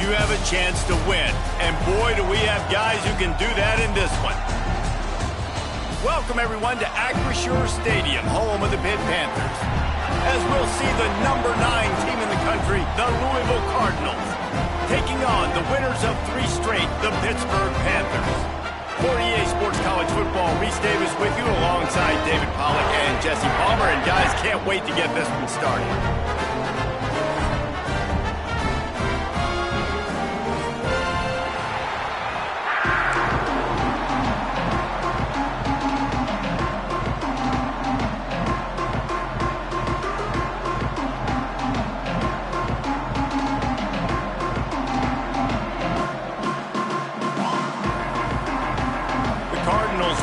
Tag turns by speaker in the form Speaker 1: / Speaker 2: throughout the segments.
Speaker 1: you have a chance to win. And boy, do we have guys who can do that in this one. Welcome, everyone, to Acrisure Stadium, home of the Pitt Panthers, as we'll see the #9 team in the country, the Louisville Cardinals, taking on the winners of 3 straight, the Pittsburgh Panthers. For EA Sports College Football, Reese Davis with you alongside David Pollack and Jesse Palmer. And guys, can't wait to get this one started.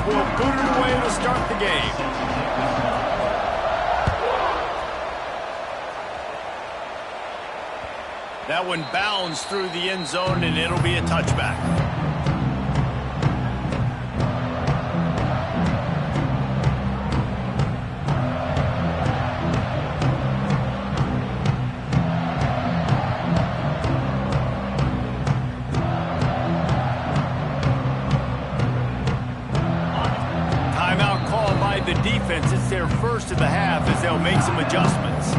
Speaker 1: Will boot it away to start the game. That one bounds through the end zone, and it'll be a touchback. The defense, it's their first of the half as they'll make some adjustments.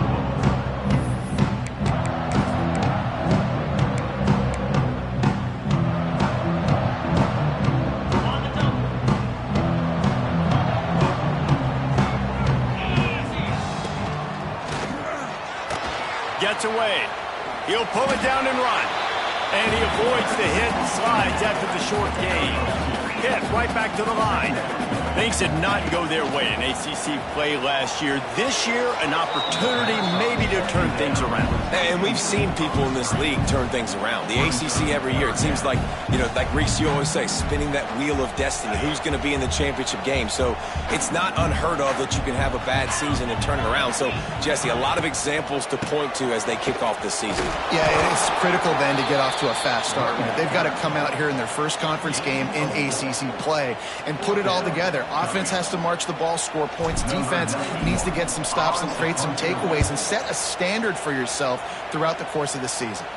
Speaker 1: Gets away. He'll pull it down and run. And he avoids the hit and slides after the short gain. Hit right back to the line. Things did not go their way in ACC play last year. This year, an opportunity maybe to turn things around.
Speaker 2: And we've seen people in this league turn things around. The ACC every year, it seems like, like Reese, you always say, spinning that wheel of destiny. Who's going to be in the championship game? So it's not unheard of that you can have a bad season and turn it around. So, Jesse, a lot of examples to point to as they kick off this season.
Speaker 3: Yeah, it's critical then to get off to a fast start. They've got to come out here in their first conference game in ACC play and put it all together. Offense has to march the ball, score points. Defense needs to get some stops and create some takeaways and set a standard for yourself throughout the course of the season.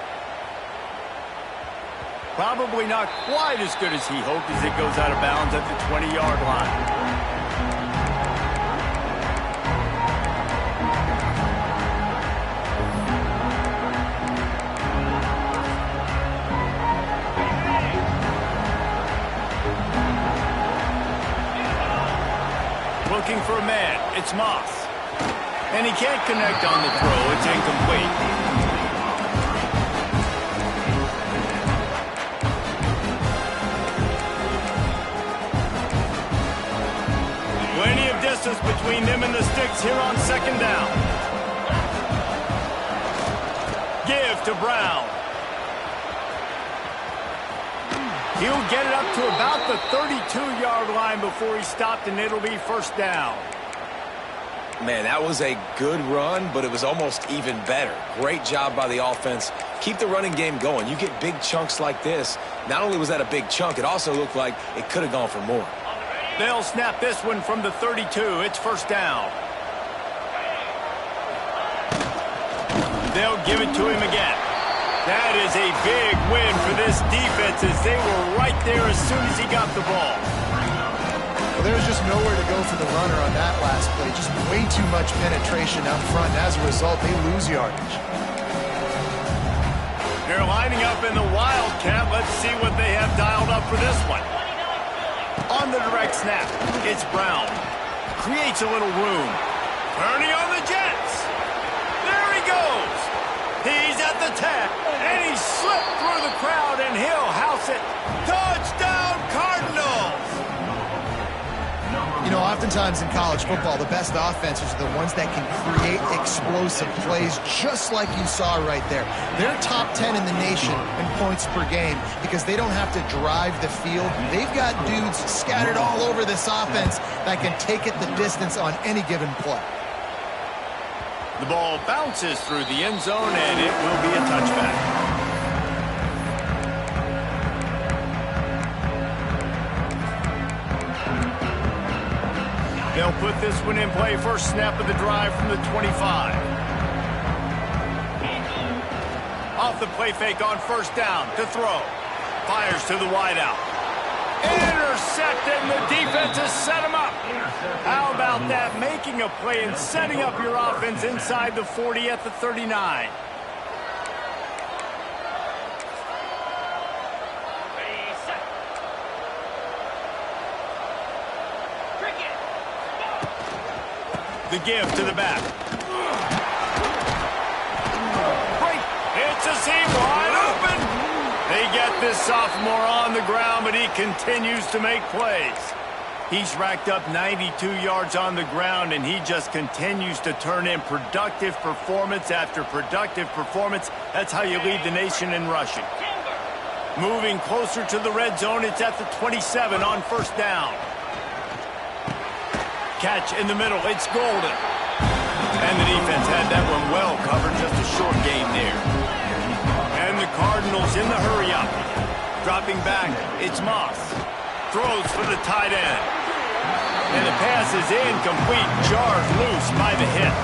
Speaker 1: Probably not quite as good as he hoped as it goes out of bounds at the 20-yard line. Looking for a man. It's Moss. And he can't connect on the throw. It's incomplete. Plenty of distance between them and the sticks here on second down. Give to Brown. He'll get it up to about the 32-yard line before he's stopped, and it'll be first down.
Speaker 2: Man, that was a good run, but it was almost even better. Great job by the offense. Keep the running game going. You get big chunks like this. Not only was that a big chunk, it also looked like it could have gone for more.
Speaker 1: They'll snap this one from the 32. It's first down. They'll give it to him again. That is a big win for this defense as they were right there as soon as he got the ball.
Speaker 3: Well, there's just nowhere to go for the runner on that last play. Just way too much penetration up front. And as a result, they lose yardage.
Speaker 1: They're lining up in the Wildcat. Let's see what they have dialed up for this one. On the direct snap, it's Brown. Creates a little room. Turning on the Jets. There he goes. He's at the 10, and he slipped through the crowd, and he'll house it. Touchdown, Cardinals!
Speaker 3: Oftentimes in college football, the best offenses are the ones that can create explosive plays, just like you saw right there. They're top 10 in the nation in points per game because they don't have to drive the field. They've got dudes scattered all over this offense that can take it the distance on any given play.
Speaker 1: The ball bounces through the end zone, and it will be a touchback. They'll put this one in play. First snap of the drive from the 25. the play fake on first down to throw. Fires to the wideout. Intercepted, and the defense has set him up. How about that? Making a play and setting up your offense inside the 40 at the 39. The give to the back. Break. It's a seam wide open. They get this sophomore on the ground, but he continues to make plays. He's racked up 92 yards on the ground, and he just continues to turn in productive performance after productive performance. That's how you lead the nation in rushing. Moving closer to the red zone, it's at the 27 on first down. Catch in the middle, it's golden. And the defense had that one well covered, just a short gain there. And the Cardinals in the hurry-up. Dropping back, it's Moss. Throws for the tight end. And the pass is incomplete, jarred loose by the hit.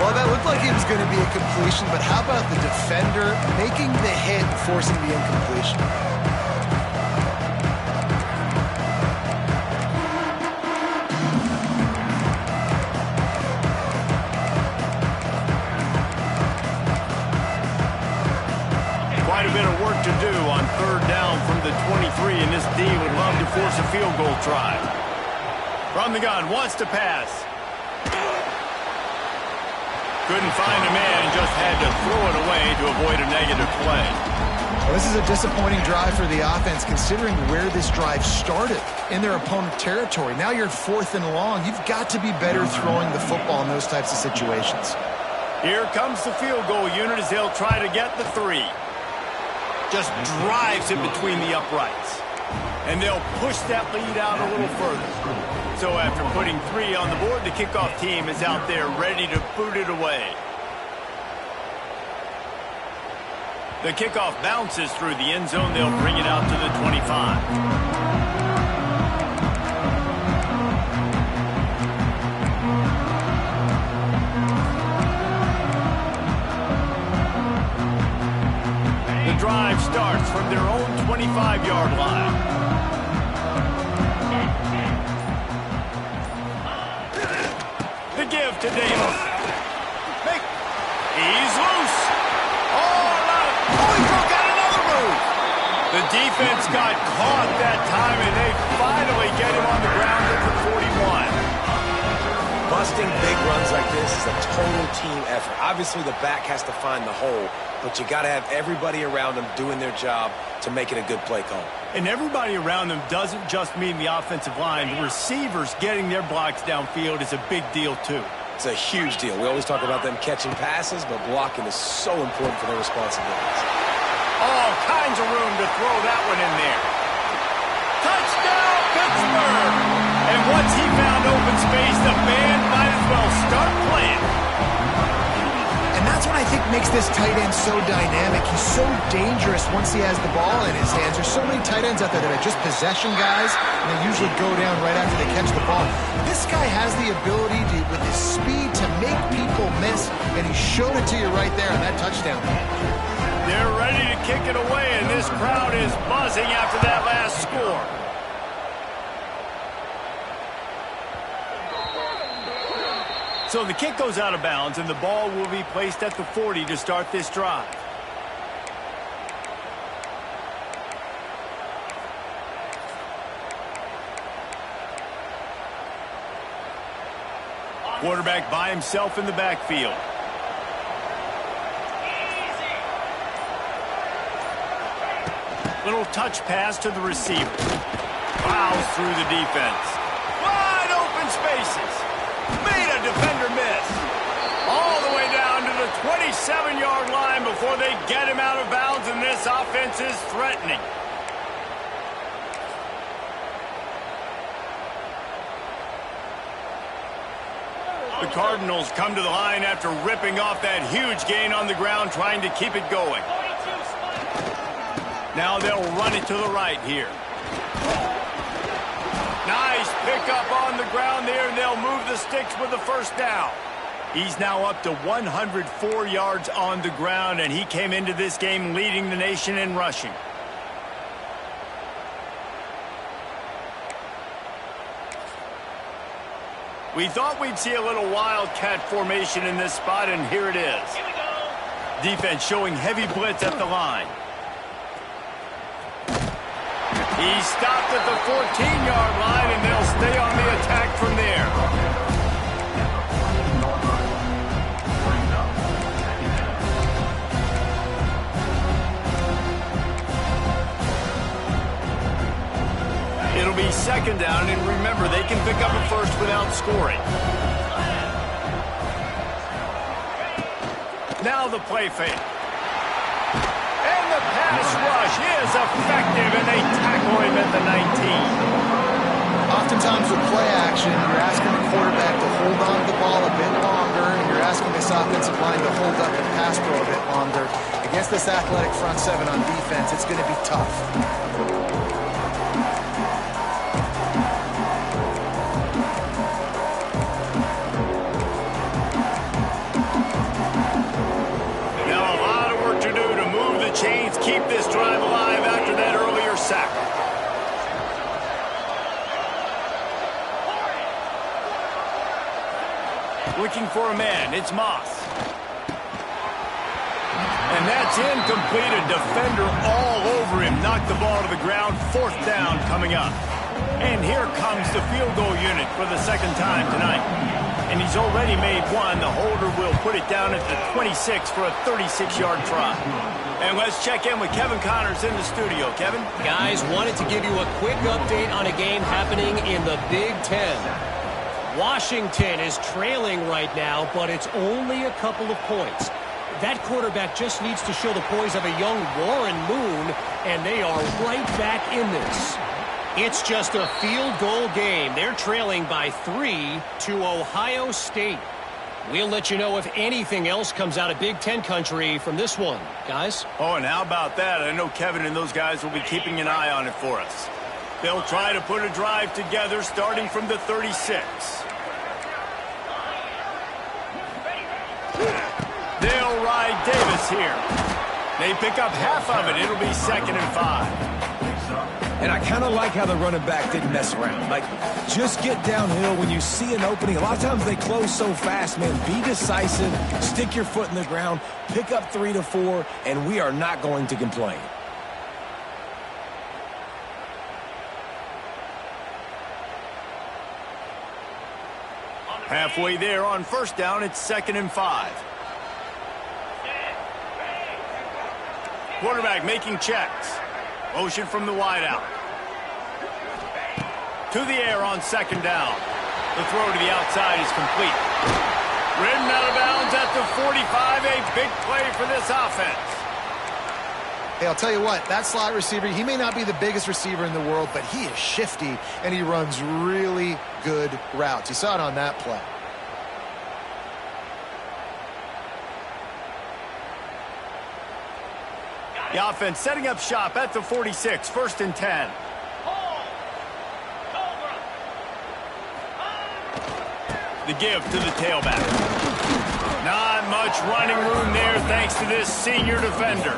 Speaker 3: Well, that looked like it was going to be a completion, but how about the defender making the hit and forcing the incompletion?
Speaker 1: Quite a bit of work to do on third down from the 23, and this D would love to force a field goal try. From the gun, wants to pass. Couldn't find a man, just had to throw it away to avoid a negative play.
Speaker 3: Well, this is a disappointing drive for the offense, considering where this drive started, in their opponent territory. Now you're 4th and long. You've got to be better throwing the football in those types of situations.
Speaker 1: Here comes the field goal unit as they'll try to get the 3. Just drives it between the uprights. And they'll push that lead out a little further. So after putting 3 on the board, the kickoff team is out there ready to boot it away. The kickoff bounces through the end zone. They'll bring it out to the 25. The drive starts from their own 25-yard line. The give to Davis. He's loose. He broke out another move. The defense got caught that time, and they finally get him on the ground at the 41.
Speaker 2: Busting big runs like this is a total team effort. Obviously, the back has to find the hole, but you got to have everybody around them doing their job to make it a good play call.
Speaker 1: And everybody around them doesn't just mean the offensive line. The receivers getting their blocks downfield is a big deal, too.
Speaker 2: It's a huge deal. We always talk about them catching passes, but blocking is so important for their responsibilities.
Speaker 1: All kinds of room to throw that one in there. Touchdown, Pittsburgh! And once he found open space, the band might as well start playing.
Speaker 3: And that's what I think makes this tight end so dynamic. He's so dangerous once he has the ball in his hands. There's so many tight ends out there that are just possession guys, and they usually go down right after they catch the ball. This guy has the ability to, with his speed, to make people miss, and he showed it to you right there on that touchdown.
Speaker 1: They're ready to kick it away, and this crowd is buzzing after that last score. So the kick goes out of bounds, and the ball will be placed at the 40 to start this drive. Quarterback by himself in the backfield. Little touch pass to the receiver. Plows through the defense. Wide open spaces. Made a defender miss. All the way down to the 27-yard line before they get him out of bounds, and this offense is threatening. The Cardinals come to the line after ripping off that huge gain on the ground, trying to keep it going. Now they'll run it to the right here. Nice pickup on the ground there, and they'll move the sticks with the first down. He's now up to 104 yards on the ground, and he came into this game leading the nation in rushing. We thought we'd see a little wildcat formation in this spot, and here it is. Here we go. Defense showing heavy blitz at the line. He's stopped at the 14-yard line, and they'll stay on the attack from there. It'll be second down, and remember, they can pick up a first without scoring. Now the play fake. And the pass rush is effective, and they tackle him at the 19.
Speaker 3: Oftentimes with play action, you're asking the quarterback to hold on to the ball a bit longer, and you're asking this offensive line to hold up the pass pro a bit longer. Against this athletic front seven on defense, it's going to be tough.
Speaker 1: Chains keep this drive alive after that earlier sack. Looking for a man, it's Moss. And that's incomplete. A defender all over him. Knocked the ball to the ground. Fourth down coming up. And here comes the field goal unit for the second time tonight. And he's already made one. The holder will put it down at the 26 for a 36-yard try. And let's check in with Kevin Connors in the studio. Kevin?
Speaker 4: Guys, wanted to give you a quick update on a game happening in the Big Ten. Washington is trailing right now, but it's only a couple of points. That quarterback just needs to show the poise of a young Warren Moon, and they are right back in this. It's just a field goal game. They're trailing by 3 to Ohio State. We'll let you know if anything else comes out of Big Ten country from this one, guys.
Speaker 1: Oh, and how about that? I know Kevin and those guys will be keeping an eye on it for us. They'll try to put a drive together starting from the 36. They'll ride Davis here. They pick up half of it. It'll be 2nd and 5.
Speaker 2: And I kind of like how the running back didn't mess around. Like, just get downhill when you see an opening. A lot of times they close so fast, man. Be decisive, stick your foot in the ground, pick up 3 to 4, and we are not going to complain.
Speaker 1: Halfway there on first down, it's 2nd and 5. Quarterback making checks. Motion from the wideout. To the air on 2nd down. The throw to the outside is complete. Ridden out of bounds at the 45. A big play for this offense.
Speaker 3: Hey, I'll tell you what, that slot receiver, he may not be the biggest receiver in the world, but he is shifty, and he runs really good routes. You saw it on that play.
Speaker 1: The offense setting up shop at the 46, 1st and 10. The give to the tailback. Not much running room there thanks to this senior defender.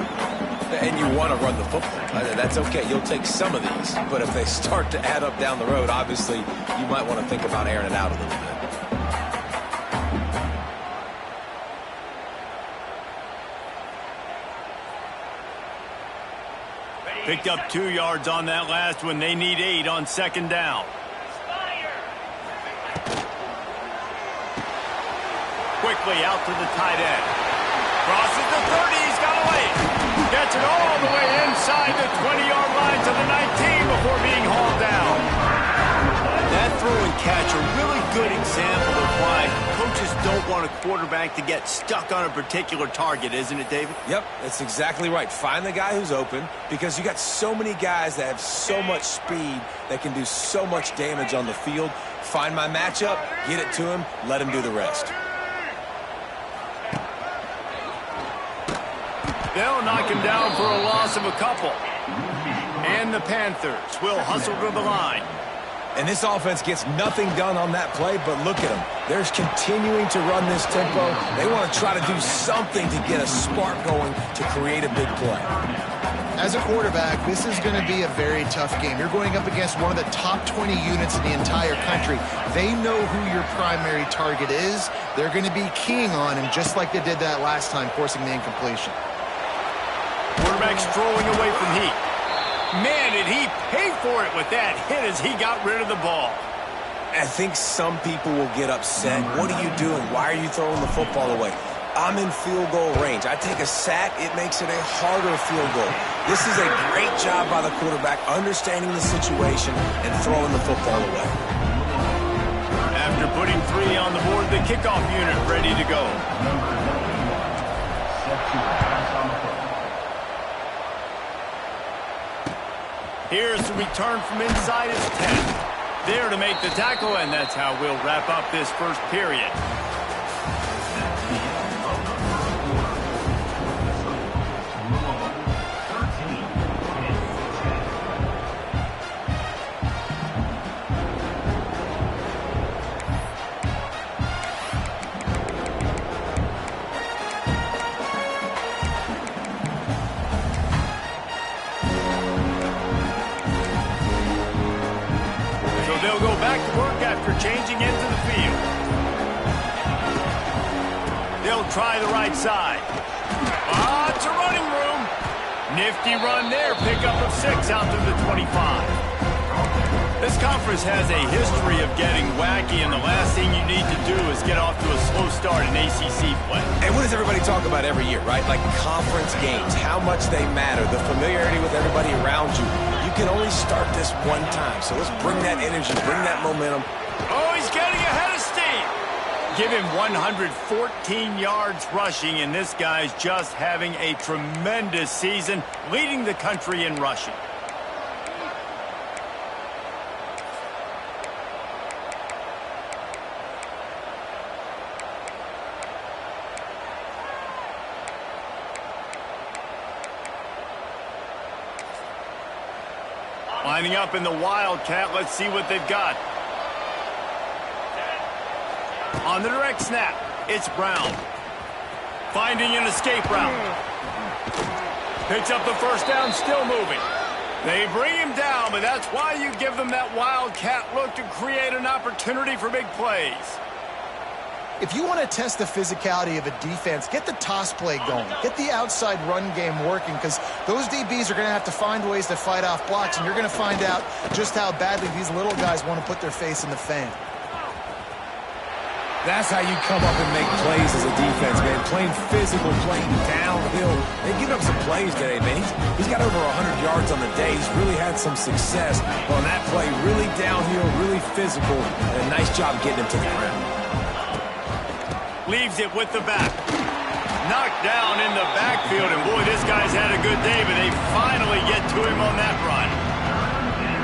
Speaker 2: And you want to run the football. That's okay. You'll take some of these. But if they start to add up down the road, obviously, you might want to think about airing it out a little bit.
Speaker 1: Picked up 2 yards on that last one. They need 8 on 2nd down. Quickly out to the tight end. Crosses the 30. He's got away. Gets it all the way inside the 20-yard line to the 19 before being hauled down. That throw and catch, a really good example of why coaches don't want a quarterback to get stuck on a particular target, isn't it, David?
Speaker 2: Yep, that's exactly right. Find the guy who's open, because you got so many guys that have so much speed that can do so much damage on the field. Find my matchup, get it to him, let him do the rest.
Speaker 1: They'll knock him down for a loss of a couple. And the Panthers will hustle to the line.
Speaker 2: And this offense gets nothing done on that play, but look at them. They're continuing to run this tempo. They want to try to do something to get a spark going to create a big play.
Speaker 3: As a quarterback, this is going to be a very tough game. You're going up against one of the top 20 units in the entire country. They know who your primary target is. They're going to be keying on him just like they did that last time, forcing the incompletion.
Speaker 1: Quarterback strolling away from heat. Man, did he pay for it with that hit as he got rid of the ball.
Speaker 2: I think some people will get upset. What are you doing? Why are you throwing the football away? I'm in field goal range. I take a sack, it makes it a harder field goal. This is a great job by the quarterback understanding the situation and throwing the football away.
Speaker 1: After putting 3 on the board, the kickoff unit ready to go. Here's the return from inside his 10. There to make the tackle, and that's how we'll wrap up this first period. They'll go back to work after changing into the field. They'll try the right side. It's a running room. Nifty run there. Pickup of 6 out to the 25. This conference has a history of getting wacky, and the last thing you need to do is get off to a slow start in ACC play.
Speaker 2: And what does everybody talk about every year, right? Like conference games, how much they matter, the familiarity with everybody around you. You can only start this one time, so let's bring that energy, bring that momentum.
Speaker 1: Oh, he's getting ahead of steam. Give him 114 yards rushing, and this guy's just having a tremendous season, leading the country in rushing. Lining up in the Wildcat. Let's see what they've got. On the direct snap, it's Brown. Finding an escape route. Picks up the first down, still moving. They bring him down, but that's why you give them that Wildcat look to create an opportunity for big plays.
Speaker 3: If you want to test the physicality of a defense, get the toss play going. Get the outside run game working, because those DBs are going to have to find ways to fight off blocks, and you're going to find out just how badly these little guys want to put their face in the fan.
Speaker 2: That's how you come up and make plays as a defense, man. Playing physical, playing downhill. They give up some plays today, man. He's got over 100 yards on the day. He's really had some success on that play. Really downhill, really physical, and a nice job getting him to the ground.
Speaker 1: Leaves it with the back. Knocked down in the backfield, and boy, this guy's had a good day, but they finally get to him on that run.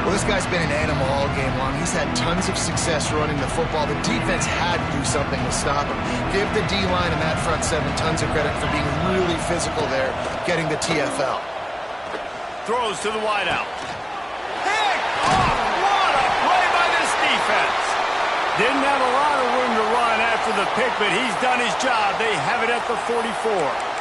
Speaker 3: Well, this guy's been an animal all game long. He's had tons of success running the football. The defense had to do something to stop him. Give the D-line and that front 7 tons of credit for being really physical there, getting the TFL.
Speaker 1: Throws to the wideout. Pick off! What a play by this defense! Didn't have a lot of room to run after the pick, but he's done his job. They have it at the 44.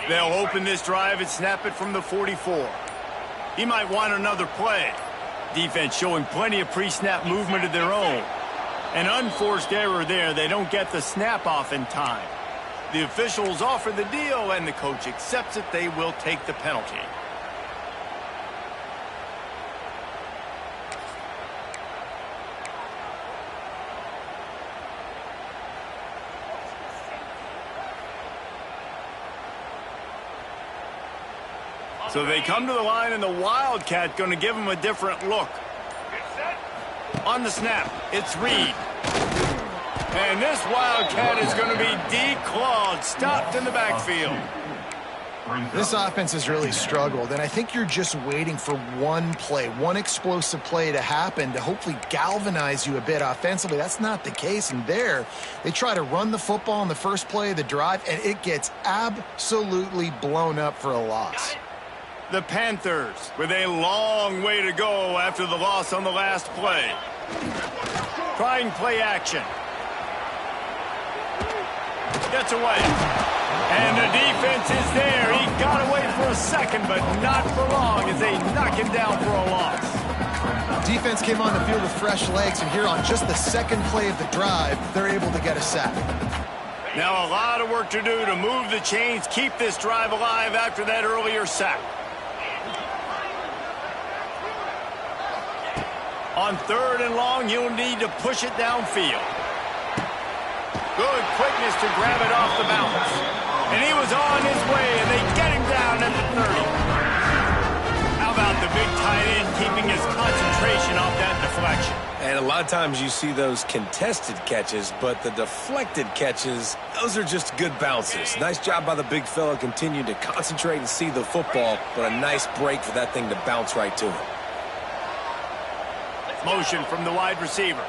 Speaker 1: They'll open this drive and snap it from the 44. He might want another play. Defense showing plenty of pre-snap movement of their own. An unforced error there. They don't get the snap off in time. The officials offer the deal, and the coach accepts it. They will take the penalty. So they come to the line, and the Wildcat going to give them a different look. On the snap, it's Reed. And this Wildcat is going to be declawed, stopped in the backfield.
Speaker 3: This offense has really struggled, and I think you're just waiting for one play, one explosive play to happen to hopefully galvanize you a bit offensively. That's not the case, and there they try to run the football on the first play of the drive, and it gets absolutely blown up for a loss.
Speaker 1: The Panthers with a long way to go after the loss on the last play. Trying play action. Gets away. And the defense is there. He got away for a second, but not for long as they knock him down for a loss.
Speaker 3: Defense came on the field with fresh legs, and here on just the second play of the drive, they're able to get a sack.
Speaker 1: Now a lot of work to do to move the chains, keep this drive alive after that earlier sack. On 3rd and long, you'll need to push it downfield. Good quickness to grab it off the bounce. And he was on his way, and they get him down at the 30. How about the big tight end keeping his concentration off that deflection?
Speaker 2: And a lot of times you see those contested catches, but the deflected catches, those are just good bounces. Nice job by the big fella, continuing to concentrate and see the football, but a nice break for that thing to bounce right to him.
Speaker 1: Motion from the wide receiver.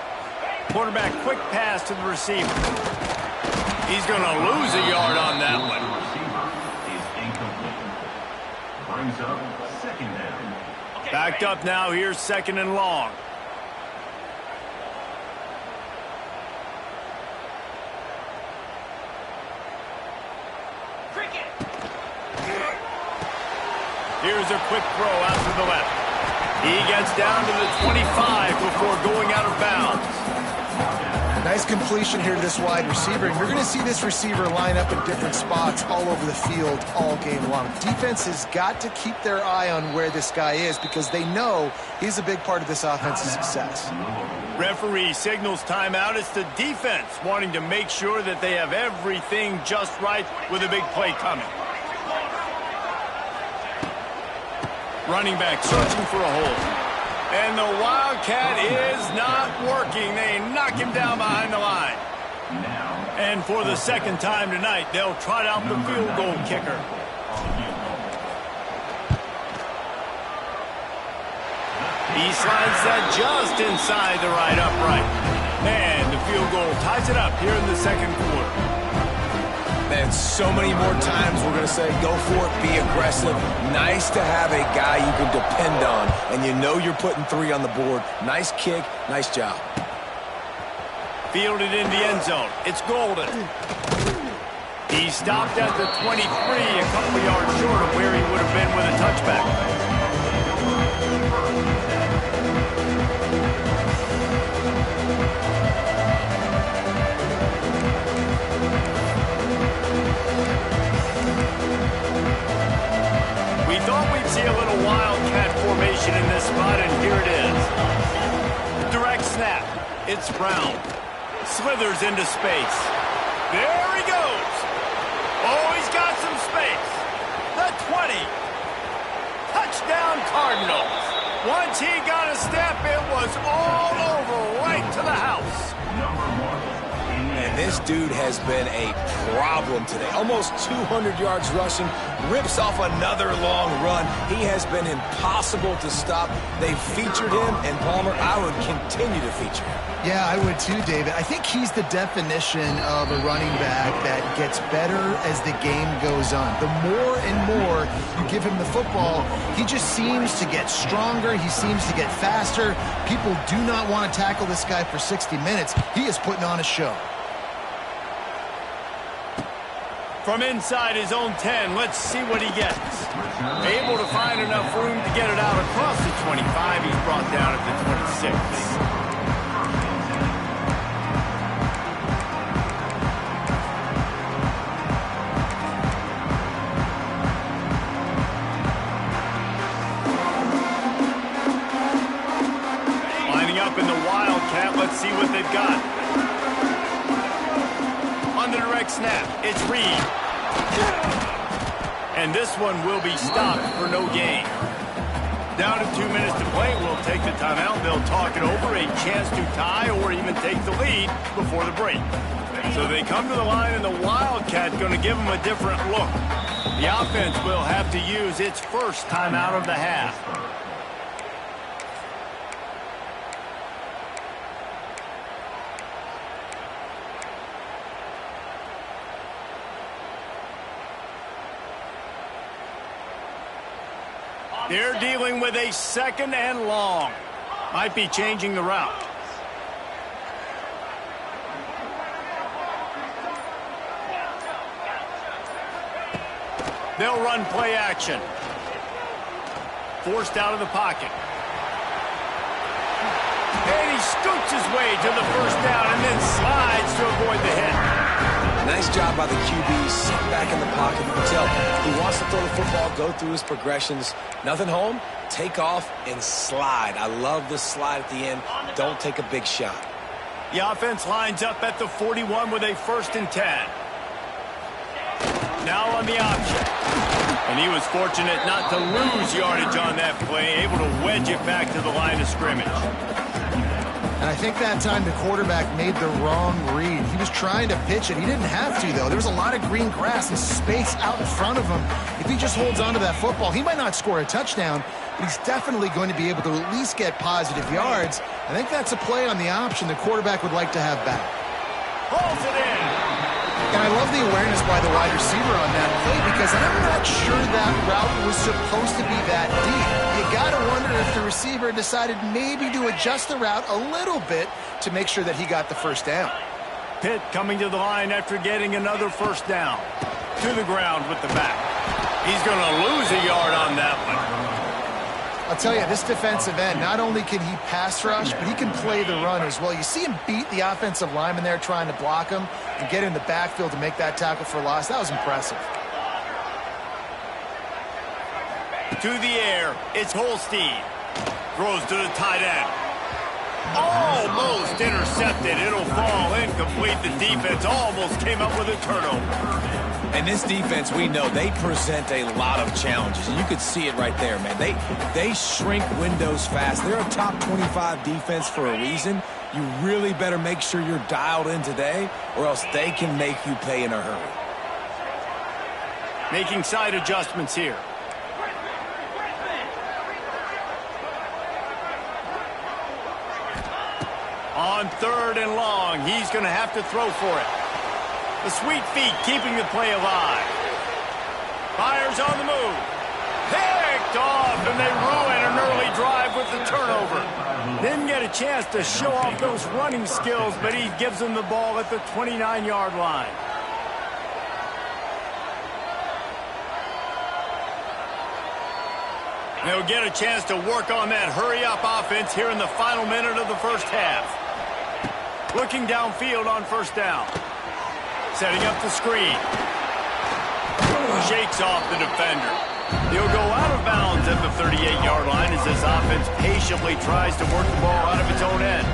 Speaker 1: Quarterback quick pass to the receiver. He's going to lose a yard on that one.
Speaker 5: Brings up 2nd down.
Speaker 1: Backed up now. Here's 2nd and long. Here's a quick throw out to the left. He gets down to the 25 before going out of bounds.
Speaker 3: Nice completion here to this wide receiver. And you're going to see this receiver line up in different spots all over the field all game long. Defense has got to keep their eye on where this guy is because they know he's a big part of this offense's success.
Speaker 1: Referee signals timeout. It's the defense wanting to make sure that they have everything just right with a big play coming. Running back searching for a hole. And the Wildcat is not working. They knock him down behind the line. And for the 2nd time tonight, they'll trot out the field goal kicker. He slides that just inside the right upright. And the field goal ties it up here in the 2nd quarter.
Speaker 2: And so many more times we're going to say, go for it, be aggressive. Nice to have a guy you can depend on, and you know you're putting 3 on the board. Nice kick, nice job.
Speaker 1: Fielded in the end zone. It's Golden. He stopped at the 23, a couple yards short of where he would have been with a touchback. We thought we'd see a little Wildcat formation in this spot, and here it is. Direct snap. It's Brown. Slithers into space. There he goes. Oh, he's got some space. The 20. Touchdown Cardinals. Once he got a step, it was all over right to the house.
Speaker 2: And this dude has been a problem today. Almost 200 yards rushing, rips off another long run. He has been impossible to stop. They've featured him, and Palmer, I would continue to feature him.
Speaker 3: Yeah, I would too, David. I think he's the definition of a running back that gets better as the game goes on. The more and more you give him the football, he just seems to get stronger. He seems to get faster. People do not want to tackle this guy for 60 minutes. He is putting on a show.
Speaker 1: From inside his own 10, let's see what he gets. Able to find enough room to get it out across the 25. He's brought down at the 26. Lining up in the Wildcat, let's see what they've got. On the direct snap, it's Reed. And this one will be stopped for no gain. Down to 2 minutes to play. We'll take the timeout. They'll talk it over. A chance to tie or even take the lead before the break. So they come to the line, and the Wildcat going to give them a different look. The offense will have to use its first timeout of the half. They're dealing with a 2nd and long. Might be changing the route. They'll run play action. Forced out of the pocket. And he scoots his way to the first down and then slides to avoid the hit.
Speaker 2: Nice job by the QB. Sit back in the pocket. You can tell he wants to throw the football, go through his progressions. Nothing home, take off and slide. I love the slide at the end. Don't take a big shot.
Speaker 1: The offense lines up at the 41 with a 1st and 10. Now on the option. And he was fortunate not to lose yardage on that play, able to wedge it back to the line of scrimmage.
Speaker 3: And I think that time the quarterback made the wrong read. He was trying to pitch it. He didn't have to, though. There was a lot of green grass and space out in front of him. If he just holds on to that football, he might not score a touchdown, but he's definitely going to be able to at least get positive yards. I think that's a play on the option the quarterback would like to have back.
Speaker 1: Holds it in.
Speaker 3: And I love the awareness by the wide receiver on that play because I'm not sure that route was supposed to be that deep. You got to wonder if the receiver decided maybe to adjust the route a little bit to make sure that he got the first down.
Speaker 1: Pitt coming to the line after getting another first down. To the ground with the back. He's going to lose a yard on that one.
Speaker 3: I'll tell you, this defensive end, not only can he pass rush, but he can play the run as well. You see him beat the offensive lineman there trying to block him and get in the backfield to make that tackle for loss. That was impressive.
Speaker 1: To the air, it's Holstein. Throws to the tight end. Almost intercepted. It'll fall incomplete. The defense almost came up with a turnover.
Speaker 2: And this defense, we know, they present a lot of challenges. And you could see it right there, man. They shrink windows fast. They're a top 25 defense for a reason. You really better make sure you're dialed in today, or else they can make you pay in a hurry.
Speaker 1: Making side adjustments here. On 3rd and long, he's going to have to throw for it. The sweet feet keeping the play alive. Fires on the move. Picked off, and they ruin an early drive with the turnover. Didn't get a chance to show off those running skills, but he gives them the ball at the 29-yard line. They'll get a chance to work on that hurry-up offense here in the final minute of the first half. Looking downfield on first down. Setting up the screen. Shakes off the defender. He'll go out of bounds at the 38-yard line as this offense patiently tries to work the ball out of its own end.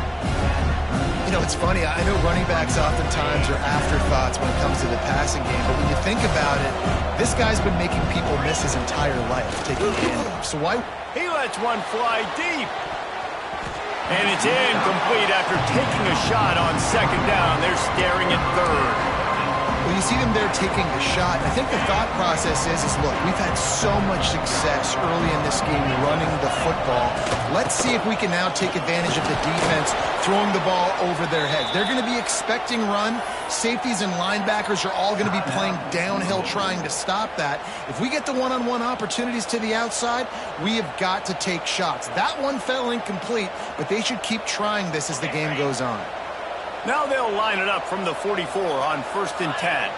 Speaker 3: You know, it's funny. I know running backs oftentimes are afterthoughts when it comes to the passing game, but when you think about it, this guy's been making people miss his entire life taking the handoff. So why?
Speaker 1: He lets one fly deep. And it's incomplete after taking a shot on 2nd down. They're staring at 3rd.
Speaker 3: Well, you see them there taking a shot. I think the thought process is look, we've had so much success early in this game running the football. Let's see if we can now take advantage of the defense throwing the ball over their heads. They're going to be expecting run. Safeties and linebackers are all going to be playing downhill trying to stop that. If we get the one-on-one opportunities to the outside, we have got to take shots. That one fell incomplete, but they should keep trying this as the game goes on.
Speaker 1: Now they'll line it up from the 44 on 1st and 10.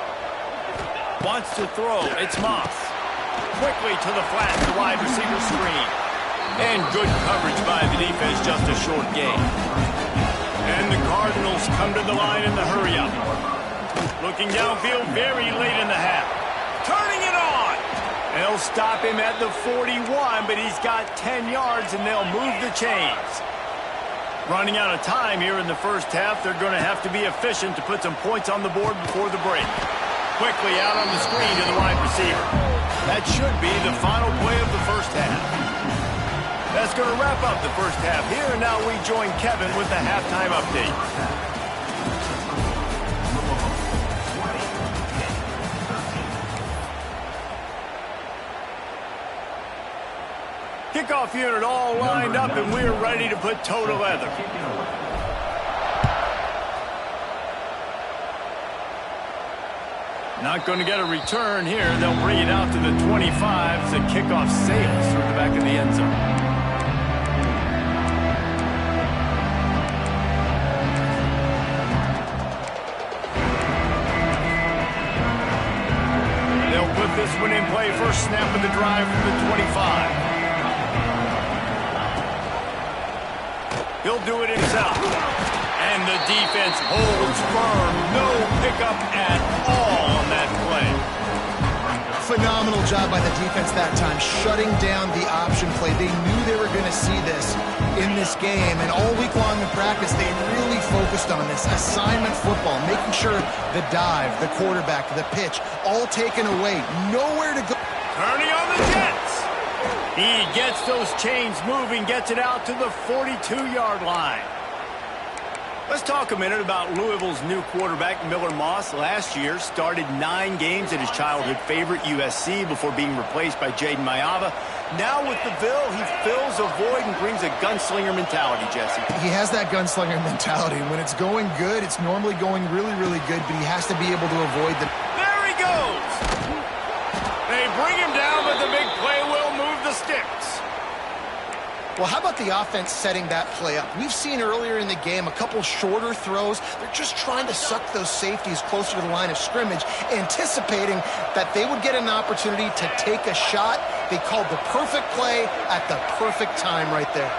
Speaker 1: Wants to throw. It's Moss. Quickly to the flat, the wide receiver screen. And good coverage by the defense, just a short gain. And the Cardinals come to the line in the hurry-up. Looking downfield very late in the half. Turning it on. They'll stop him at the 41, but he's got 10 yards, and they'll move the chains. Running out of time here in the first half. They're going to have to be efficient to put some points on the board before the break. Quickly out on the screen to the wide receiver. That should be the final play of the first half. That's going to wrap up the first half here. And now we join Kevin with the halftime update. Kickoff unit all lined up, and we're ready to put toe to leather. Not going to get a return here. They'll bring it out to the 25. The kickoff sails through the back of the end zone. They'll put this one in play. First snap of the drive from the 25. He'll do it himself. And the defense holds firm. No pickup at all on that play.
Speaker 3: Phenomenal job by the defense that time, shutting down the option play. They knew they were going to see this in this game, and all week long in practice, they really focused on this assignment football, making sure the dive, the quarterback, the pitch, all taken away. Nowhere to go.
Speaker 1: Turning on the Jets. He gets those chains moving, gets it out to the 42-yard line. Let's talk a minute about Louisville's new quarterback, Miller Moss. Last year, started 9 games at his childhood favorite, USC, before being replaced by Jaden Mayava. Now with the Ville, he fills a void and brings a gunslinger mentality, Jesse.
Speaker 3: He has that gunslinger mentality. When it's going good, it's normally going really, really good, but he has to be able to avoid the...
Speaker 1: There he goes! They bring him down, but the big play will move the sticks.
Speaker 3: Well, how about the offense setting that play up? We've seen earlier in the game a couple shorter throws. They're just trying to suck those safeties closer to the line of scrimmage, anticipating that they would get an opportunity to take a shot. They called the perfect play at the perfect time right there.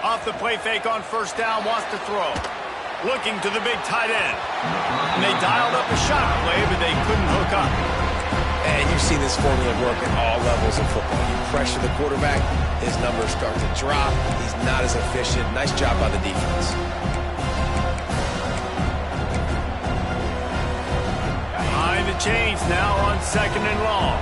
Speaker 1: Off the play fake on first down, wants to throw. Looking to the big tight end. And they dialed up a shot play, but they couldn't hook up.
Speaker 2: And you've seen this formula work at all levels of football. You pressure the quarterback, his numbers start to drop. He's not as efficient. Nice job by the defense.
Speaker 1: Behind the chains now on 2nd and long.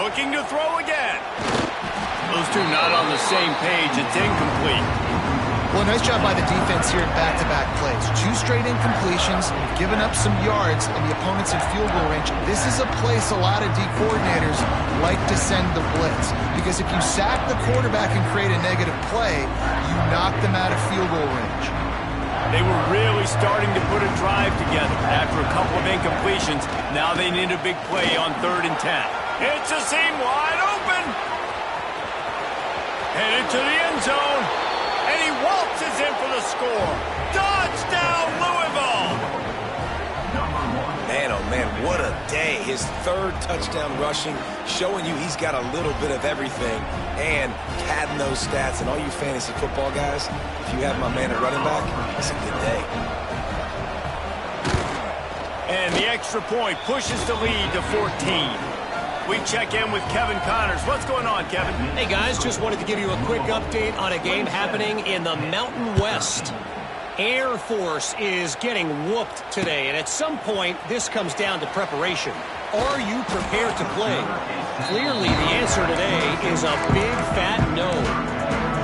Speaker 1: Looking to throw again. Those two not on the same page. It's incomplete.
Speaker 3: Well, nice job by the defense here in back-to-back plays. 2 straight incompletions, given up some yards, and the opponent's in field goal range. This is a place a lot of D coordinators like to send the blitz, because if you sack the quarterback and create a negative play, you knock them out of field goal range.
Speaker 1: They were really starting to put a drive together. After a couple of incompletions, now they need a big play on 3rd and 10. It's a seam wide open. Headed to the end zone. And he waltzes in for the score. Touchdown, Louisville.
Speaker 2: Man, oh man, what a day. His 3rd touchdown rushing, showing you he's got a little bit of everything. And padding those stats. And all you fantasy football guys, if you have my man at running back, it's a good day.
Speaker 1: And the extra point pushes the lead to 14. We check in with Kevin Connors. What's going on, Kevin?
Speaker 4: Hey, guys, just wanted to give you a quick update on a game happening in the Mountain West. Air Force is getting whooped today, and at some point, this comes down to preparation. Are you prepared to play? Clearly, the answer today is a big fat no.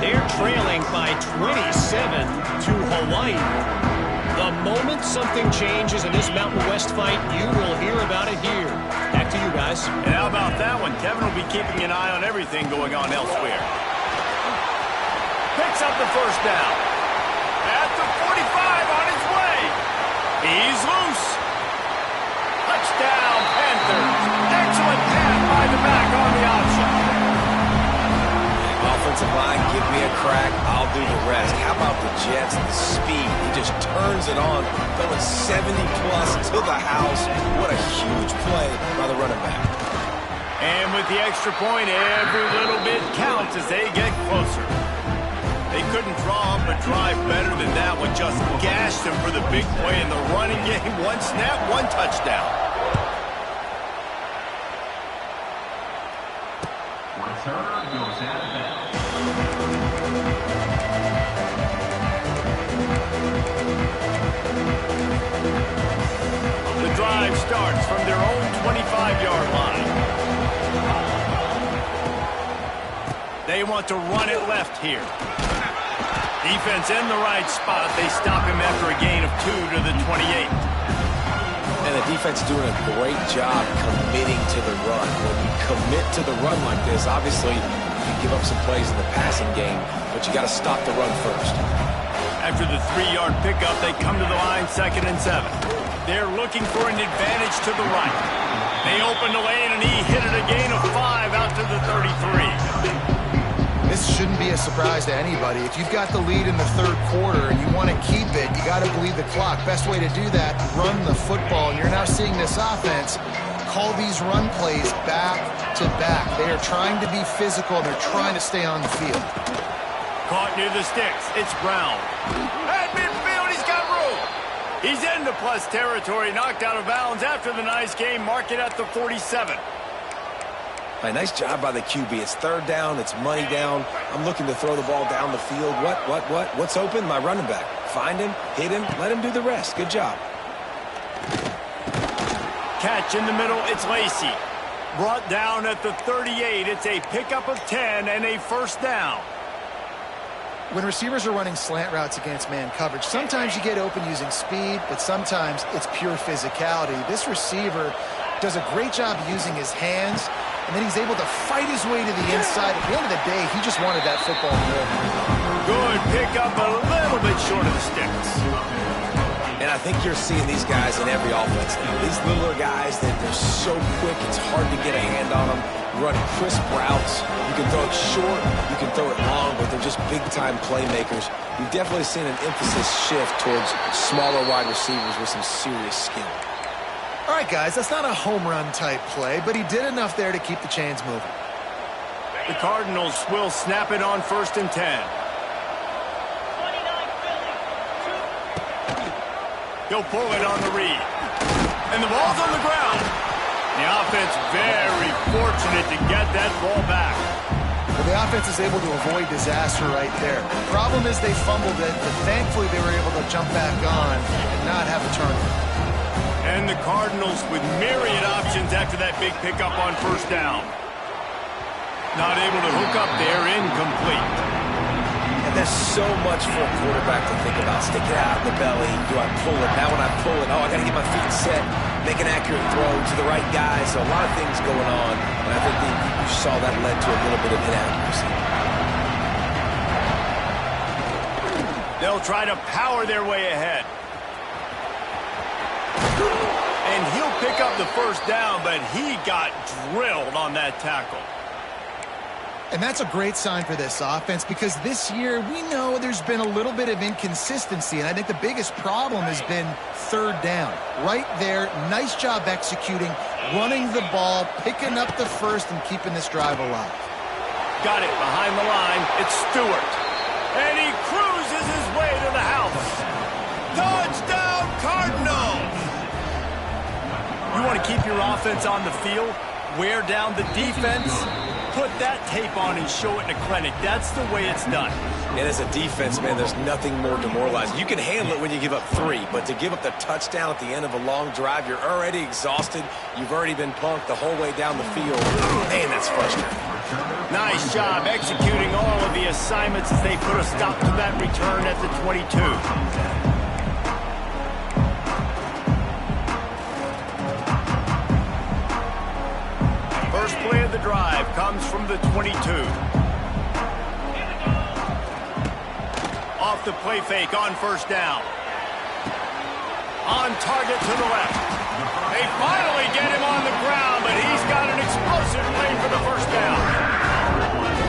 Speaker 4: They're trailing by 27 to Hawaii. The moment something changes in this Mountain West fight, you will hear about it here. Back to you guys.
Speaker 1: And how about that one? Kevin will be keeping an eye on everything going on elsewhere. Picks up the first down. At the 45 on his way. He's loose. Touchdown, Panthers. Excellent pass by the back on the option.
Speaker 2: Offensive line, give me a crack, I'll do the rest. How about the Jets, the speed? He just turns it on, going 70-plus to the house. What a huge play by the running back.
Speaker 1: And with the extra point, every little bit counts as they get closer. They couldn't draw up a drive better than that one. Just gashed them for the big play in the running game. 1 snap, 1 touchdown.
Speaker 5: Return goes out of bounds.
Speaker 1: The drive starts from their own 25-yard line. They want to run it left here. Defense in the right spot. They stop him after a gain of 2 to the 28.
Speaker 2: And the defense doing a great job committing to the run. When you commit to the run like this, obviously you give up some plays in the passing game, but you got to stop the run first.
Speaker 1: After the 3-yard pickup, they come to the line 2nd and 7. They're looking for an advantage to the right. They open the lane, and he hit it a gain of 5 out to the 33.
Speaker 3: This shouldn't be a surprise to anybody. If you've got the lead in the 3rd quarter and you want to keep it, you got to bleed the clock. Best way to do that, run the football. And you're now seeing this offense call these run plays back to back. They are trying to be physical, and they're trying to stay on the field.
Speaker 1: Caught near the sticks. It's Brown. At midfield, he's got room. He's into plus territory, knocked out of bounds after the nice game. Mark it at the 47.
Speaker 2: Nice job by the QB. It's 3rd down. It's money down. I'm looking to throw the ball down the field. What's open? My running back. Find him, hit him, let him do the rest. Good job.
Speaker 1: Catch in the middle. It's Lacey. Brought down at the 38. It's a pickup of 10 and a 1st down.
Speaker 3: When receivers are running slant routes against man coverage, sometimes you get open using speed, but sometimes it's pure physicality. This receiver does a great job using his hands, and then he's able to fight his way to the inside. At the end of the day, he just wanted that football in the middle.
Speaker 1: Good pickup, a little bit short of the sticks.
Speaker 2: And I think you're seeing these guys in every offense now. These littler guys, they're so quick, it's hard to get a hand on them. Run crisp routes. You can throw it short, you can throw it long, but they're just big-time playmakers. You've definitely seen an emphasis shift towards smaller wide receivers with some serious skill.
Speaker 3: All right, guys, that's not a home run type play, but he did enough there to keep the chains moving.
Speaker 1: The Cardinals will snap it on 1st and 10. He'll pull it on the read. And the ball's on the ground. The offense very fortunate to get that ball back.
Speaker 3: Well, the offense is able to avoid disaster right there. The problem is they fumbled it, but thankfully they were able to jump back on and not have a turnover.
Speaker 1: And the Cardinals with myriad options after that big pickup on 1st down. Not able to hook up there, incomplete.
Speaker 2: And there's so much for a quarterback to think about. Stick it out in the belly. Do I pull it? Now when I pull it, I got to get my feet set, make an accurate throw to the right guy. So a lot of things going on. And I think you saw that led to a little bit of inaccuracy.
Speaker 1: They'll try to power their way ahead. And he'll pick up the 1st down, but he got drilled on that tackle.
Speaker 3: And that's a great sign for this offense, because this year we know there's been a little bit of inconsistency, and I think the biggest problem has been 3rd down. Right there, nice job executing, running the ball, picking up the 1st, and keeping this drive alive.
Speaker 1: Got it behind the line. It's Stewart. And he cruises his way to the house. Touchdown, Cardinals! You want to keep your offense on the field, wear down the defense, put that tape on and show it in a clinic. That's the way it's done.
Speaker 2: And as a defense, man, there's nothing more demoralizing. You can handle it when you give up 3, but to give up the touchdown at the end of a long drive, you're already exhausted. You've already been punked the whole way down the field. Man, that's frustrating.
Speaker 1: Nice job executing all of the assignments as they put a stop to that return at the 22. First play of the drive comes from the 22. Off the play fake on 1st down. On target to the left. They finally get him on the ground, but he's got an explosive play for the 1st down.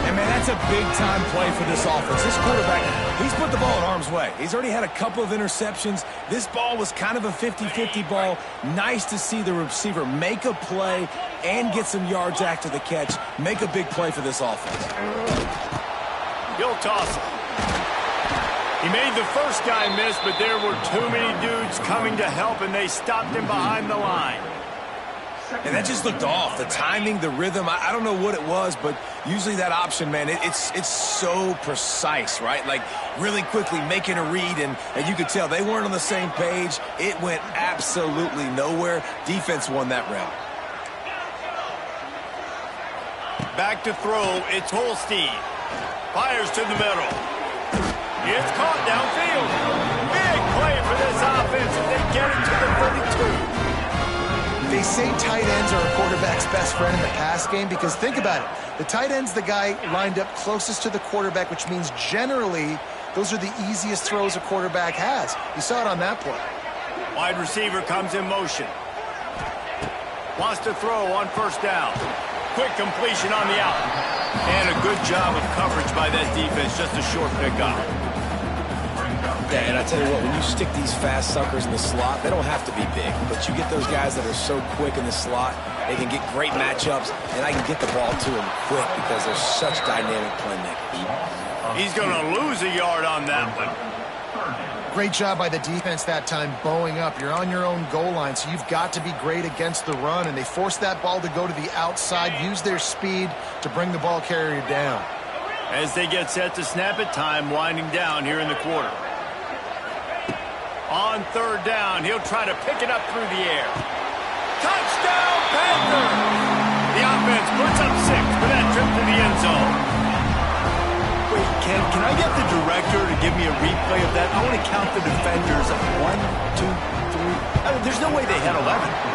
Speaker 6: And, man, that's a big-time play for this offense. This quarterback, he's put the ball in harm's way. He's already had a couple of interceptions. This ball was kind of a 50-50 ball. Nice to see the receiver make a play and get some yards after the catch. Make a big play for this offense.
Speaker 1: He'll toss it. He made the 1st guy miss, but there were too many dudes coming to help, and they stopped him behind the line.
Speaker 2: And that just looked off. The timing, the rhythm, I don't know what it was, but usually that option, man, it's so precise, right? Like really quickly making a read, and you could tell they weren't on the same page. It went absolutely nowhere. Defense won that round.
Speaker 1: Back to throw, it's Holstein. Fires to the middle. It's caught downfield. Big play for this offense as they get it to the 32.
Speaker 3: They say tight ends are a quarterback's best friend in the pass game because think about it. The tight end's the guy lined up closest to the quarterback, which means generally those are the easiest throws a quarterback has. You saw it on that play.
Speaker 1: Wide receiver comes in motion. Wants to throw on first down. Quick completion on the out. And a good job of coverage by that defense. Just a short pickup.
Speaker 2: Yeah, and I tell you what, when you stick these fast suckers in the slot, they don't have to be big. But you get those guys that are so quick in the slot, they can get great matchups, and I can get the ball to them quick because they're such dynamic playmakers.
Speaker 1: He's going to lose a yard on that one.
Speaker 3: Great job by the defense that time, bowing up. You're on your own goal line, so you've got to be great against the run, and they forced that ball to go to the outside, use their speed to bring the ball carrier down.
Speaker 1: As they get set to snap it, time winding down here in the quarter. On third down, he'll try to pick it up through the air. Touchdown, Panther! The offense puts up 6 for that trip to the end zone. Wait, can I get the director to give me a replay of that? I want to count the defenders. 1, 2, 3. I mean, there's no way they had 11,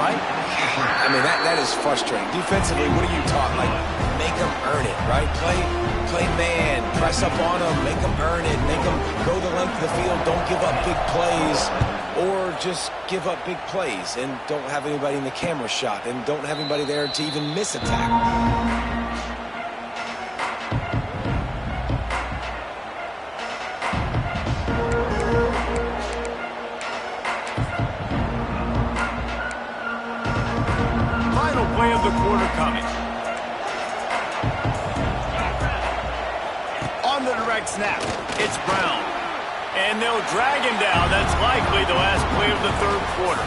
Speaker 1: right?
Speaker 2: I mean, that is frustrating. Defensively, what are you taught? Like, make them earn it, right? Play man, press up on them, make them earn it, make them go the length of the field, don't give up big plays, or just give up big plays and don't have anybody in the camera shot and don't have anybody there to even miss a tackle.
Speaker 1: Final play of the quarter coming. On the direct snap, it's Brown. And they'll drag him down. That's likely the last play of the third quarter.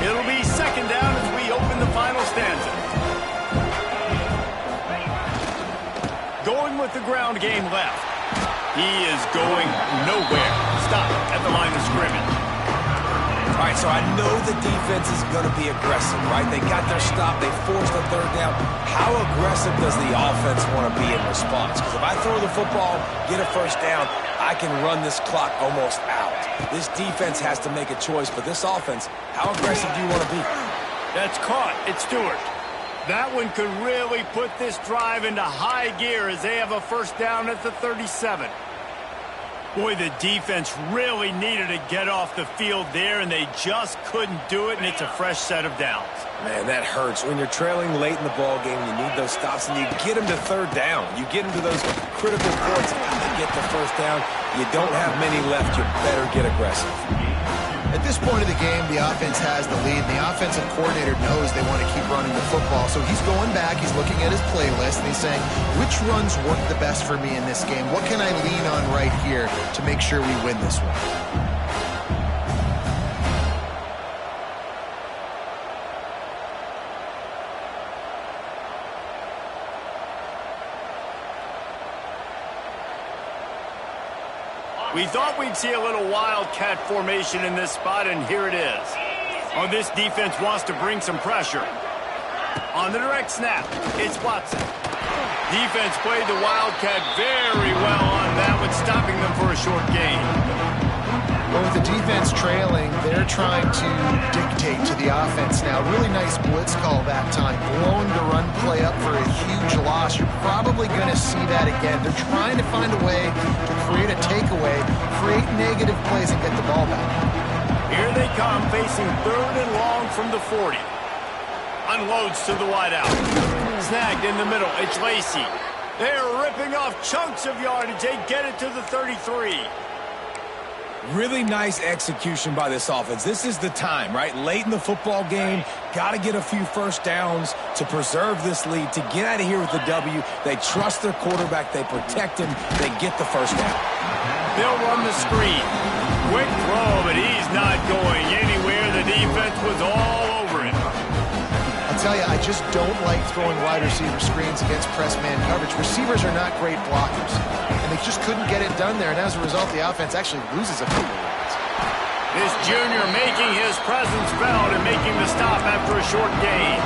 Speaker 1: It'll be second down as we open the final stanza. Going with the ground game left. He is going nowhere. Stop at the line of scrimmage.
Speaker 2: All right, so I know the defense is going to be aggressive, right? They got their stop. They forced the third down. How aggressive does the offense want to be in response? Because if I throw the football, get a first down, I can run this clock almost out. This defense has to make a choice, but this offense, how aggressive do you want to be?
Speaker 1: That's caught. It's Stewart. That one could really put this drive into high gear as they have a first down at the 37. Boy, the defense really needed to get off the field there, and they just couldn't do it, and it's a fresh set of downs.
Speaker 2: Man, that hurts. When you're trailing late in the ball game, you need those stops, and you get them to third down. You get them to those critical points, and you get the first down. You don't have many left. You better get aggressive.
Speaker 3: At this point of the game, the offense has the lead. The offensive coordinator knows they want to keep running the football. So he's going back, he's looking at his playlist, and he's saying, which runs work the best for me in this game? What can I lean on right here to make sure we win this one?
Speaker 1: We thought we'd see a little wildcat formation in this spot, and here it is. Oh, this defense wants to bring some pressure. On the direct snap, it's Watson. Defense played the wildcat very well on that one, stopping them for a short gain.
Speaker 3: Well, with the defense trailing, they're trying to dictate to the offense now. Really nice blitz call that time. Blowing the run play up for a huge loss. You're probably going to see that again. They're trying to find a way to create a takeaway, create negative plays, and get the ball back.
Speaker 1: Here they come, facing third and long from the 40. Unloads to the wideout. Snagged in the middle. It's Lacey. They're ripping off chunks of yardage. They get it to the 33.
Speaker 6: Really nice execution by this offense. This is the time, right? Late in the football game, got to get a few first downs to preserve this lead, to get out of here with the W. They trust their quarterback. They protect him. They get the first down.
Speaker 1: They'll run the screen. Quick throw, but he's not going anywhere. The defense was all over him.
Speaker 3: I'll tell you, I just don't like throwing wide receiver screens against press man coverage. Receivers are not great blockers, and they just couldn't get it done there, and as a result, the offense actually loses a couple of yards.
Speaker 1: This junior making his presence felt and making the stop after a short gain.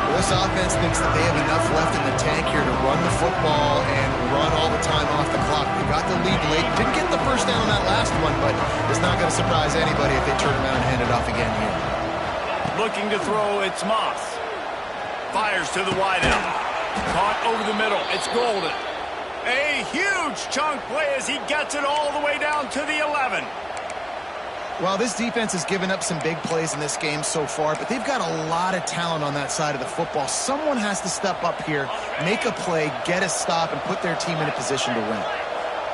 Speaker 3: Well, this offense thinks that they have enough left in the tank here to run the football and run all the time off the clock. They got the lead late. Didn't get the first down on that last one, but it's not going to surprise anybody if they turn around and hand it off again here.
Speaker 1: Looking to throw, it's Moss. Fires to the wideout. Caught over the middle. It's Golden. A huge chunk play as he gets it all the way down to the 11.
Speaker 3: Well, this defense has given up some big plays in this game so far, but they've got a lot of talent on that side of the football. Someone has to step up here, make a play, get a stop, and put their team in a position to win.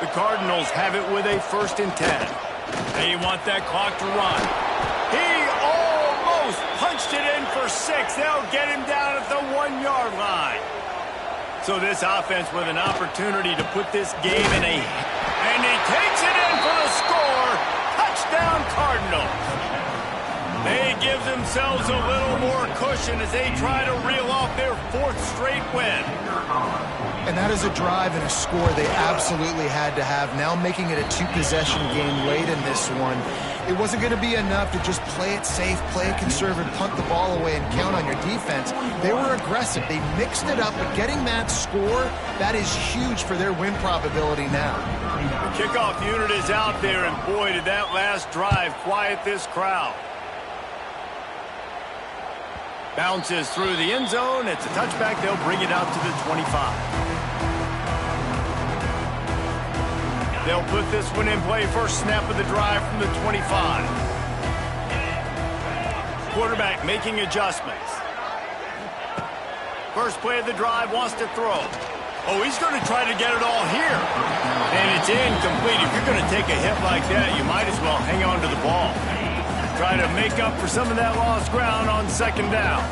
Speaker 1: The Cardinals have it with a 1st and 10. They want that clock to run. He almost punched it in for 6. They'll get him down at the 1-yard line. So this offense with an opportunity to put this game in a... And he takes it in for the score. Touchdown Cardinals. They give themselves a little more cushion as they try to reel off their 4th straight win.
Speaker 3: And that is a drive and a score they absolutely had to have. Now making it a 2-possession game late in this one. It wasn't going to be enough to just play it safe, play it conservative, punt the ball away, and count on your defense. They were aggressive. They mixed it up, but getting that score, that is huge for their win probability now.
Speaker 1: The kickoff unit is out there, and boy, did that last drive quiet this crowd. Bounces through the end zone. It's a touchback. They'll bring it out to the 25. They'll put this one in play. First snap of the drive from the 25. Quarterback making adjustments. First play of the drive, wants to throw. Oh, he's going to try to get it all here. And it's incomplete. If you're going to take a hit like that, you might as well hang on to the ball. Try to make up for some of that lost ground on 2nd down.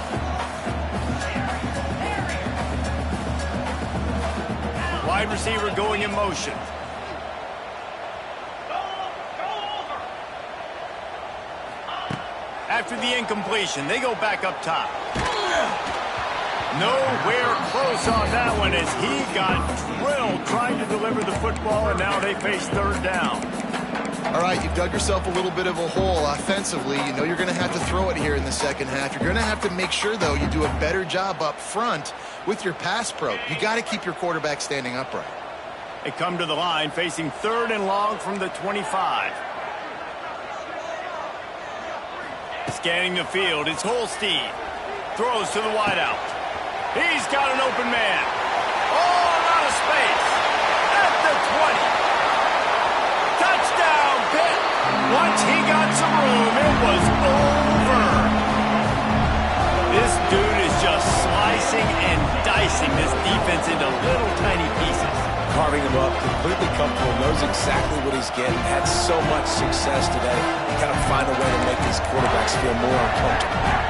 Speaker 1: Wide receiver going in motion. After the incompletion, they go back up top. Nowhere close on that one as he got drilled trying to deliver the football, and now they face 3rd down.
Speaker 3: All right, you've dug yourself a little bit of a hole offensively. You know you're going to have to throw it here in the second half. You're going to have to make sure, though, you do a better job up front with your pass pro. You got to keep your quarterback standing upright.
Speaker 1: They come to the line facing 3rd and long from the 25. Scanning the field, it's Holstein. Throws to the wideout. He's got an open man. All out of space. At the 20. Touchdown, Pitt. Once he got some room, it was over. This dude is just slicing and dicing this defense into little tiny pieces.
Speaker 2: Carving him up, completely comfortable, knows exactly what he's getting, had so much success today. You got to find a way to make these quarterbacks feel more uncomfortable.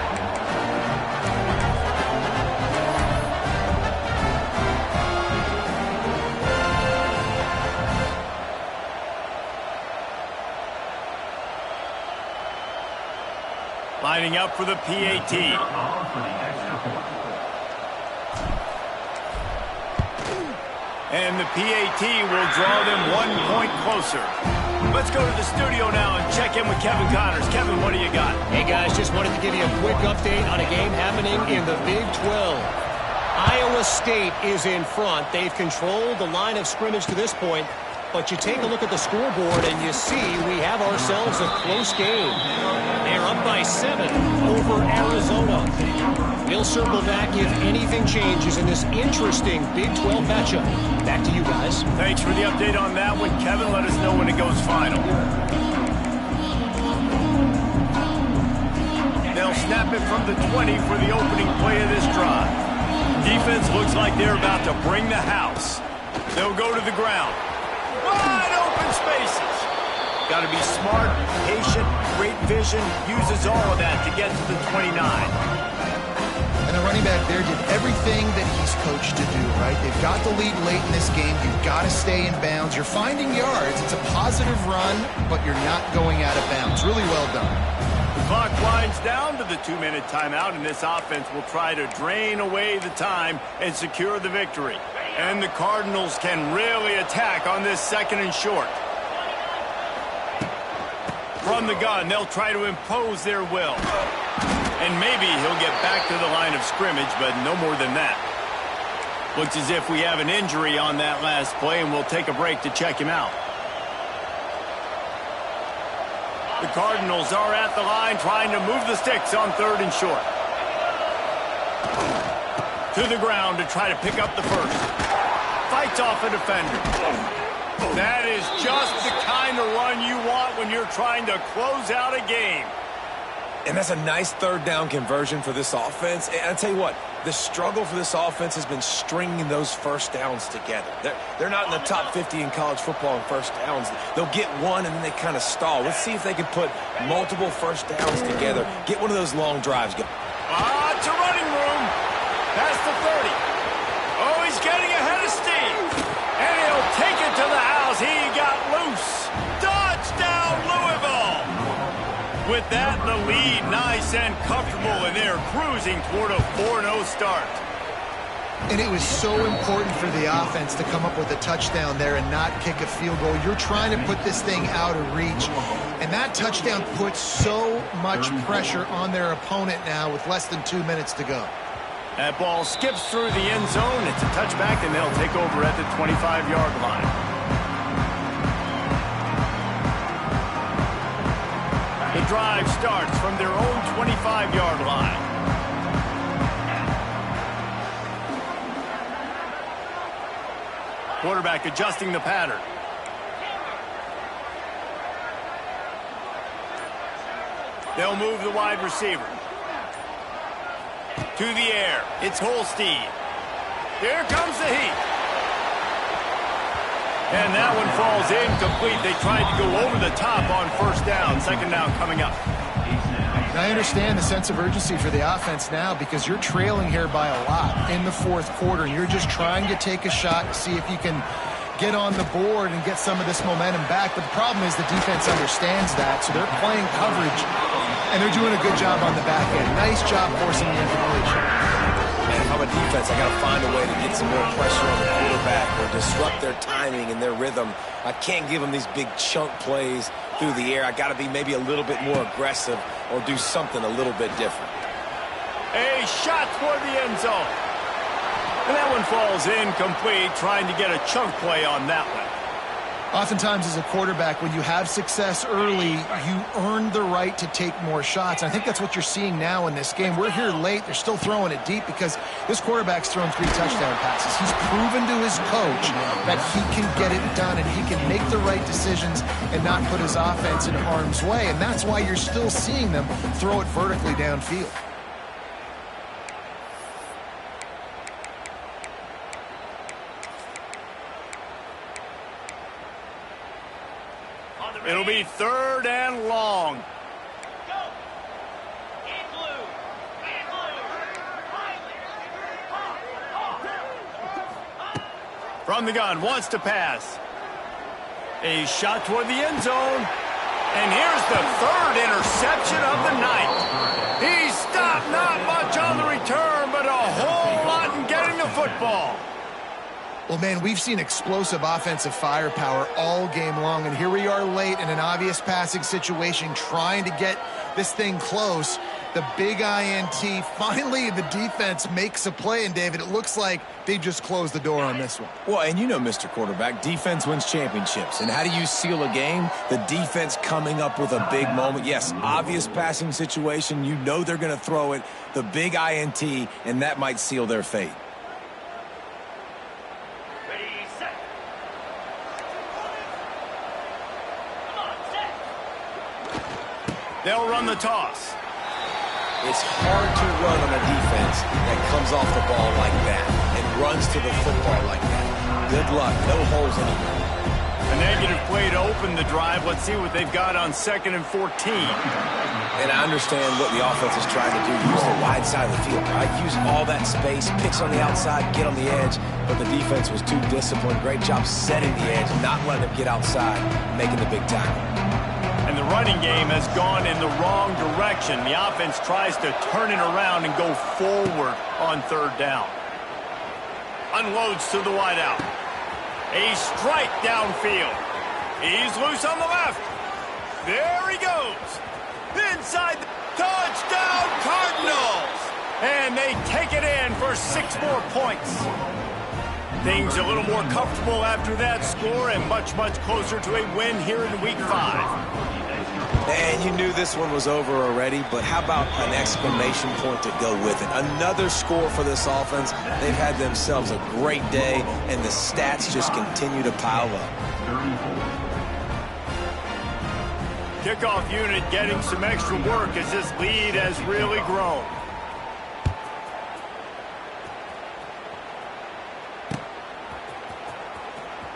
Speaker 1: Lining up for the PAT. And the PAT will draw them 1 point closer. Let's go to the studio now and check in with Kevin Connors. Kevin, what do you got?
Speaker 4: Hey, guys, just wanted to give you a quick update on a game happening in the Big 12. Iowa State is in front. They've controlled the line of scrimmage to this point. But you take a look at the scoreboard and you see we have ourselves a close game. They're up by 7 over Arizona. We'll circle back if anything changes in this interesting Big 12 matchup. Back to you guys.
Speaker 1: Thanks for the update on that one, Kevin. Let us know when it goes final. They'll snap it from the 20 for the opening play of this drive. Defense looks like they're about to bring the house. They'll go to the ground. Wide open spaces. Got to be smart, patient, great vision. Uses all of that to get to the 29.
Speaker 3: And And the running back there did everything that he's coached to do, right? They've got the lead late in this game. You've got to stay in bounds. You're finding yards. It's a positive run, but you're not going out of bounds. Really well done.
Speaker 1: The clock winds down to the 2-minute timeout, and this offense will try to drain away the time and secure the victory. And the Cardinals can really attack on this 2nd and short. From the gun, they'll try to impose their will. And maybe he'll get back to the line of scrimmage, but no more than that. Looks as if we have an injury on that last play, and we'll take a break to check him out. The Cardinals are at the line trying to move the sticks on 3rd and short. To the ground to try to pick up the first. Fights off a defender. That is just the kind of run you want when you're trying to close out a game.
Speaker 2: And that's a nice 3rd down conversion for this offense. And I tell you what, the struggle for this offense has been stringing those first downs together. They're not in the top 50 in college football in first downs. They'll get one and then they kind of stall. Let's see if they can put multiple first downs together. Get one of those long drives going.
Speaker 1: It's a running room. Past the 30. Oh, he's getting ahead of steam. And he'll take it to the house. He got loose. Touchdown, Louisville. With that, the lead nice and comfortable, and they're cruising toward a 4-0 start.
Speaker 3: And it was so important for the offense to come up with a touchdown there and not kick a field goal. You're trying to put this thing out of reach, and that touchdown puts so much pressure on their opponent now with less than 2 minutes to go.
Speaker 1: That ball skips through the end zone. It's a touchback, and they'll take over at the 25-yard line. The drive starts from their own 25-yard line. Quarterback adjusting the pattern. They'll move the wide receiver. To the air. It's Holstein. Here comes the heat. And that one falls incomplete. They tried to go over the top on 1st down. 2nd down coming up.
Speaker 3: I understand the sense of urgency for the offense now because you're trailing here by a lot in the 4th quarter, and you're just trying to take a shot to see if you can get on the board and get some of this momentum back. But the problem is the defense understands that, so they're playing coverage, and they're doing a good job on the back end. Nice job forcing the incompletion.
Speaker 2: And if I'm a defense, I got to find a way to get some more pressure on the quarterback or disrupt their timing and their rhythm. I can't give them these big chunk plays through the air. I got to be maybe a little bit more aggressive or do something a little bit different.
Speaker 1: A shot toward the end zone. And that one falls incomplete, trying to get a chunk play on that one.
Speaker 3: Oftentimes as a quarterback, when you have success early, you earn the right to take more shots. And I think that's what you're seeing now in this game. We're here late. They're still throwing it deep because this quarterback's thrown 3 touchdown passes. He's proven to his coach that he can get it done and he can make the right decisions and not put his offense in harm's way. And that's why you're still seeing them throw it vertically downfield.
Speaker 1: It'll be 3rd and long. From the gun, wants to pass. A shot toward the end zone. And here's the 3rd interception of the night. He stopped not much on the return, but a whole lot in getting the football.
Speaker 3: Well, man, we've seen explosive offensive firepower all game long, and here we are late in an obvious passing situation trying to get this thing close. The big INT, finally the defense makes a play, and David, it looks like they just closed the door on this one.
Speaker 2: Well, and you know, Mr. Quarterback, defense wins championships. And how do you seal a game? The defense coming up with a big moment. Yes, obvious passing situation. You know they're going to throw it. The big INT, and that might seal their fate.
Speaker 1: They'll run the toss.
Speaker 2: It's hard to run on a defense that comes off the ball like that and runs to the football like that. Good luck. No holes anywhere.
Speaker 1: A negative play to open the drive. Let's see what they've got on 2nd and 14.
Speaker 2: And I understand what the offense is trying to do. Use the wide side of the field, right? Use all that space, picks on the outside, get on the edge. But the defense was too disciplined. Great job setting the edge, not letting them get outside, making the big tackle.
Speaker 1: And the running game has gone in the wrong direction. The offense tries to turn it around and go forward on 3rd down. Unloads to the wideout. A strike downfield. He's loose on the left. There he goes. Inside the touchdown Cardinals. And they take it in for 6 more points. Things a little more comfortable after that score and much, much closer to a win here in Week 5.
Speaker 2: And you knew this one was over already, but how about an exclamation point to go with it? Another score for this offense. They've had themselves a great day, and the stats just continue to pile up.
Speaker 1: Kickoff unit getting some extra work as this lead has really grown.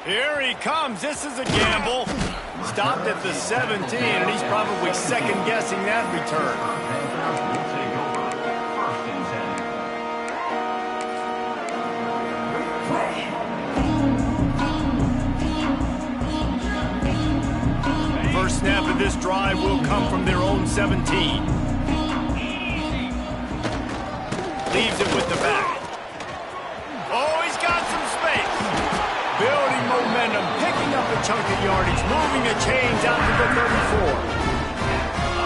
Speaker 1: Here he comes. This is a gamble. Stopped at the 17, and he's probably second-guessing that return.
Speaker 5: We'll take over 1st and 10.
Speaker 1: First snap of this drive will come from their own 17. Leaves it with the back. Oh, he's got some space. Building momentum, picking up a chunk of yardage, moving the chains out to the 34.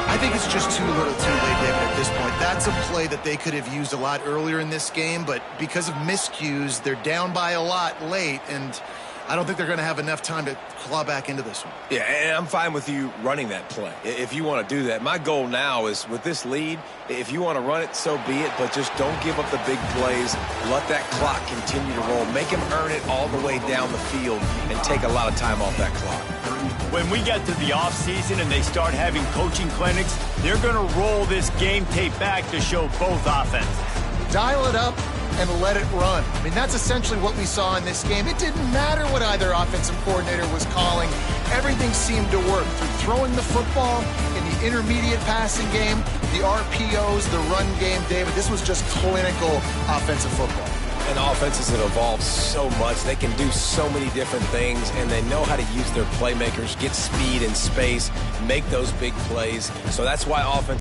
Speaker 3: I think it's just too little too late, David, at this point. That's a play that they could have used a lot earlier in this game, but because of miscues, they're down by a lot late, and I don't think they're going to have enough time to claw back into this one.
Speaker 2: Yeah, and I'm fine with you running that play if you want to do that. My goal now is with this lead, if you want to run it, so be it, but just don't give up the big plays. Let that clock continue to roll. Make them earn it all the way down the field and take a lot of time off that clock.
Speaker 1: When we get to the offseason and they start having coaching clinics, they're going to roll this game tape back to show both offenses.
Speaker 3: Dial it up and let it run. I mean, that's essentially what we saw in this game. It didn't matter what either offensive coordinator was calling. Everything seemed to work through throwing the football in the intermediate passing game, the RPOs, the run game. David, this was just clinical offensive football.
Speaker 2: And offenses have evolved so much. They can do so many different things, and they know how to use their playmakers, get speed and space, make those big plays. So that's why offense